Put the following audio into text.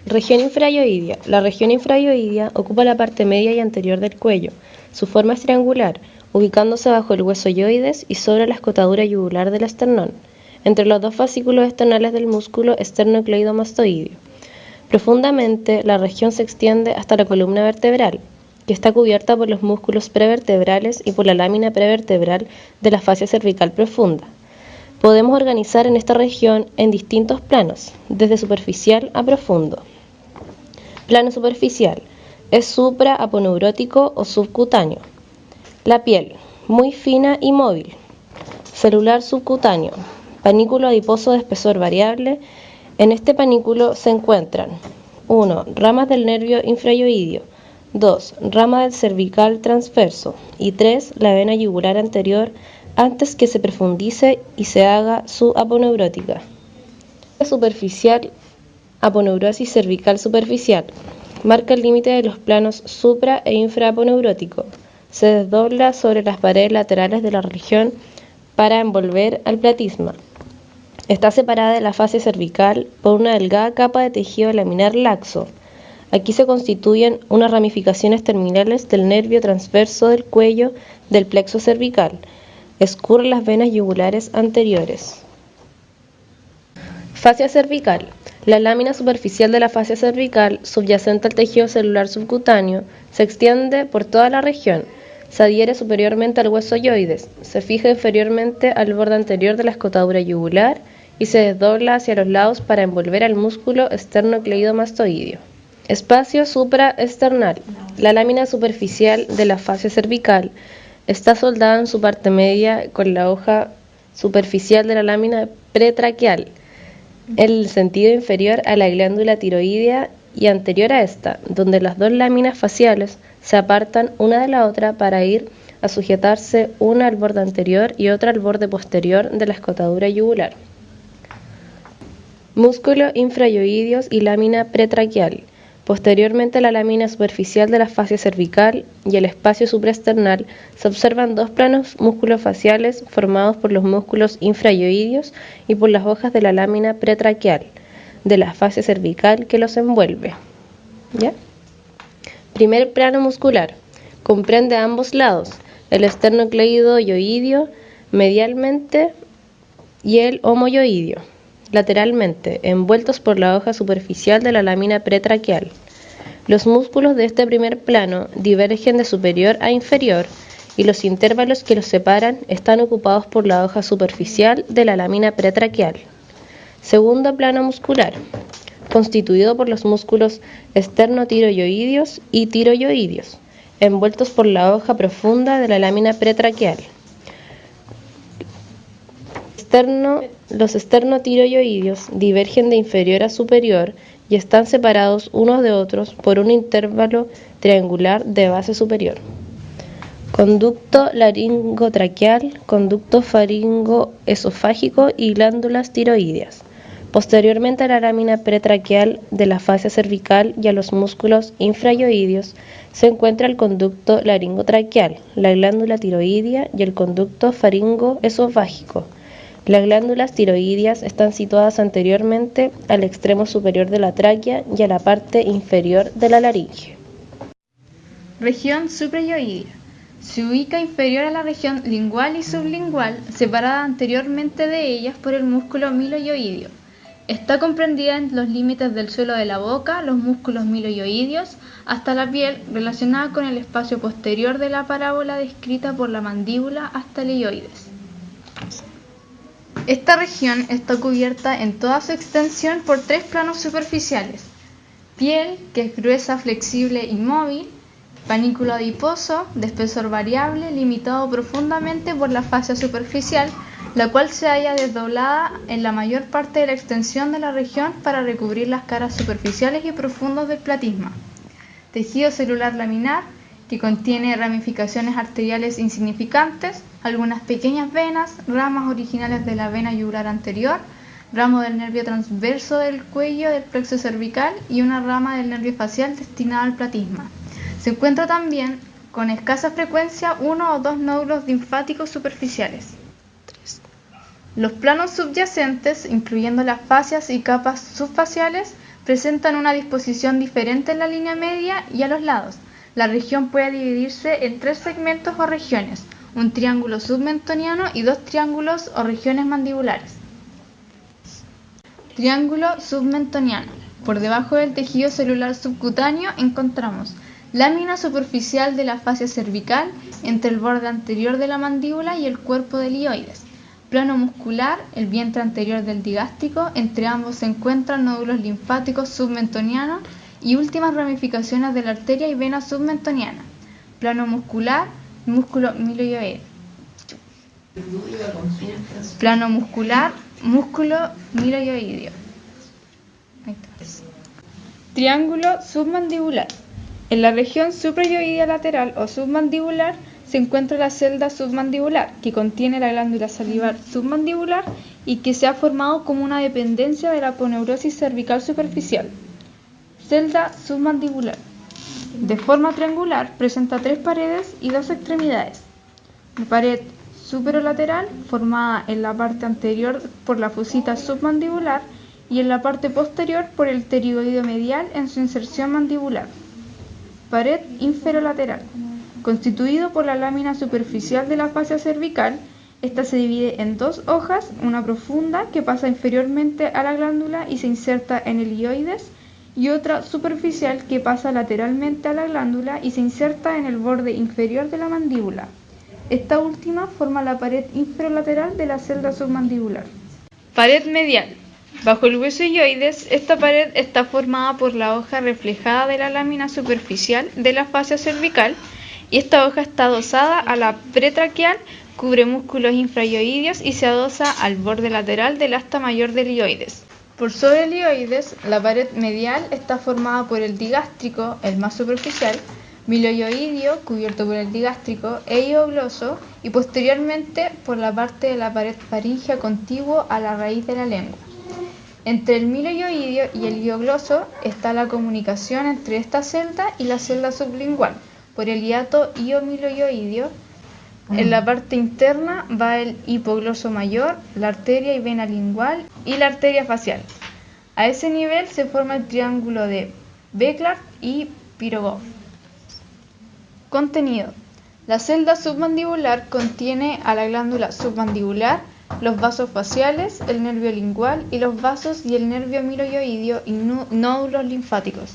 Región infrayoidea. La región infrayoidea ocupa la parte media y anterior del cuello. Su forma es triangular, ubicándose bajo el hueso yoides y sobre la escotadura yugular del esternón, entre los dos fascículos esternales del músculo esternocleidomastoideo. Profundamente, la región se extiende hasta la columna vertebral, que está cubierta por los músculos prevertebrales y por la lámina prevertebral de la fascia cervical profunda. Podemos organizar en esta región en distintos planos, desde superficial a profundo. Plano superficial. Es supraaponeurótico o subcutáneo. La piel, muy fina y móvil. Celular subcutáneo. Panículo adiposo de espesor variable. En este panículo se encuentran 1. Ramas del nervio infrayoideo. 2. Rama del cervical transverso. Y 3. La vena yugular anterior antes que se profundice y se haga su aponeurótica. Superficial. Aponeurosis cervical superficial. Marca el límite de los planos supra e infraaponeurótico. Se desdobla sobre las paredes laterales de la región para envolver al platisma. Está separada de la fascia cervical por una delgada capa de tejido laminar laxo. Aquí se constituyen unas ramificaciones terminales del nervio transverso del cuello del plexo cervical. Escurren las venas yugulares anteriores. Fascia cervical. La lámina superficial de la fascia cervical, subyacente al tejido celular subcutáneo, se extiende por toda la región, se adhiere superiormente al hueso yoides, se fija inferiormente al borde anterior de la escotadura yugular y se desdobla hacia los lados para envolver al músculo esternocleidomastoideo. Espacio supraesternal. La lámina superficial de la fascia cervical está soldada en su parte media con la hoja superficial de la lámina pretraqueal, en el sentido inferior a la glándula tiroidea y anterior a esta, donde las dos láminas faciales se apartan una de la otra para ir a sujetarse una al borde anterior y otra al borde posterior de la escotadura yugular. Músculo infrayoideos y lámina pretraqueal. Posteriormente a la lámina superficial de la fascia cervical y el espacio supraesternal se observan dos planos musculofaciales formados por los músculos infrayoideos y por las hojas de la lámina pretraqueal de la fascia cervical que los envuelve. ¿Ya? Primer plano muscular. Comprende a ambos lados, el esternocleidoyoideo medialmente y el homoyoideo lateralmente, envueltos por la hoja superficial de la lámina pretraqueal. Los músculos de este primer plano divergen de superior a inferior y los intervalos que los separan están ocupados por la hoja superficial de la lámina pretraqueal. Segundo plano muscular, constituido por los músculos esternotiroyoideos y tiroyoideos, envueltos por la hoja profunda de la lámina pretraqueal. Los esternotiroyoideos divergen de inferior a superior y están separados unos de otros por un intervalo triangular de base superior. Conducto laringotraqueal, conducto faringoesofágico y glándulas tiroideas. Posteriormente a la lámina pretraqueal de la fascia cervical y a los músculos infrayoideos se encuentra el conducto laringotraqueal, la glándula tiroidea y el conducto faringoesofágico. Las glándulas tiroideas están situadas anteriormente al extremo superior de la tráquea y a la parte inferior de la laringe. Región suprayoidea. Se ubica inferior a la región lingual y sublingual, separada anteriormente de ellas por el músculo miloyoideo. Está comprendida en los límites del suelo de la boca, los músculos miloyoideos, hasta la piel, relacionada con el espacio posterior de la parábola descrita por la mandíbula hasta el hilioides. Esta región está cubierta en toda su extensión por tres planos superficiales: piel, que es gruesa, flexible y móvil; panículo adiposo, de espesor variable, limitado profundamente por la fascia superficial, la cual se halla desdoblada en la mayor parte de la extensión de la región para recubrir las caras superficiales y profundos del platisma; tejido celular laminar, que contiene ramificaciones arteriales insignificantes, algunas pequeñas venas, ramas originales de la vena yugular anterior, ramo del nervio transverso del cuello del plexo cervical y una rama del nervio facial destinada al platisma. Se encuentra también, con escasa frecuencia, uno o dos nódulos linfáticos superficiales. Los planos subyacentes, incluyendo las fascias y capas subfaciales, presentan una disposición diferente en la línea media y a los lados. La región puede dividirse en 3 segmentos o regiones, un triángulo submentoniano y 2 triángulos o regiones mandibulares. Triángulo submentoniano. Por debajo del tejido celular subcutáneo encontramos lámina superficial de la fascia cervical entre el borde anterior de la mandíbula y el cuerpo del hioides. Plano muscular, el vientre anterior del digástrico, entre ambos se encuentran nódulos linfáticos submentonianos y últimas ramificaciones de la arteria y vena submentoniana. Plano muscular, músculo miloioideo. Plano muscular, músculo miloioideo. Triángulo submandibular. En la región suprayoidea lateral o submandibular se encuentra la celda submandibular, que contiene la glándula salivar submandibular y que se ha formado como una dependencia de la aponeurosis cervical superficial. Celda submandibular. De forma triangular, presenta 3 paredes y 2 extremidades. La pared superolateral, formada en la parte anterior por la fosita submandibular y en la parte posterior por el pterigoideo medial en su inserción mandibular. Pared inferolateral, constituido por la lámina superficial de la fascia cervical. Esta se divide en 2 hojas, una profunda que pasa inferiormente a la glándula y se inserta en el hioides, y otra superficial que pasa lateralmente a la glándula y se inserta en el borde inferior de la mandíbula. Esta última forma la pared inferolateral de la celda submandibular. Pared medial. Bajo el hueso hioides, esta pared está formada por la hoja reflejada de la lámina superficial de la fascia cervical, y esta hoja está adosada a la pretraqueal, cubre músculos infrahioideos y se adosa al borde lateral del asta mayor del hioides. Por sobre el hioides, la pared medial está formada por el digástrico, el más superficial, miloioideo, cubierto por el digástrico, e hiogloso, y posteriormente por la parte de la pared faríngea contiguo a la raíz de la lengua. Entre el miloioideo y el hiogloso está la comunicación entre esta celda y la celda sublingual por el hiato hiomiloioideo. En la parte interna va el hipogloso mayor, la arteria y vena lingual y la arteria facial. A ese nivel se forma el triángulo de Beckert y Pirogov. Contenido. La celda submandibular contiene a la glándula submandibular, los vasos faciales, el nervio lingual y los vasos y el nervio miloioideo y nódulos linfáticos.